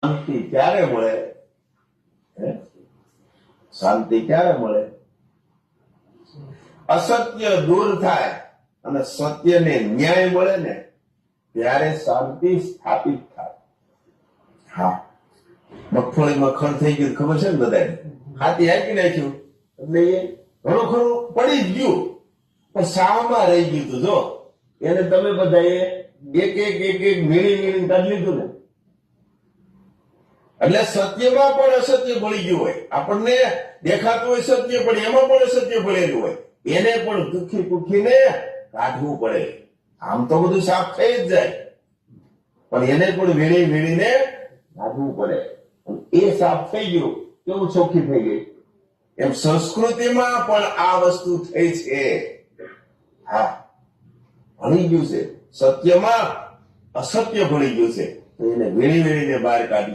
શાંતિ ક્યારે મળે? શાંતિ ક્યારે મળે? અસત્ય દૂર થાય અને સત્યને ન્યાય મળે ને ત્યારે શાંતિ સ્થાપિત થાય. હા, મગફળી મખણ થઈ ગયું ખબર છે ને બધાને, હાથી આપી નાખ્યું એટલે એ ઘણું ખરું પડી જ ગયું, પણ સાવમાં રહી ગયું હતું. જો એને તમે બધાએ એક મીણી કાઢી લીધું ને, એટલે સત્યમાં પણ અસત્ય ભળી ગયું હોય. આપણને દેખાતું હોય સત્ય, પણ એમાં પણ અસત્ય ભળેલું હોય. એને પણ દુખીને કાઢવું પડે. આમ તો બધું સાફ થઈ જ જાય, પણ એને પણ વીણીને કાઢવું પડે. એ સાફ થઈ ગયું, કેવું ચોખ્ખી થઈ ગઈ. એમ સંસ્કૃતિમાં પણ આ વસ્તુ થઈ છે. હા, ભળી ગયું છે સત્યમાં, અસત્ય ભળી ગયું છે, તો એને વીણીને બહાર કાઢી.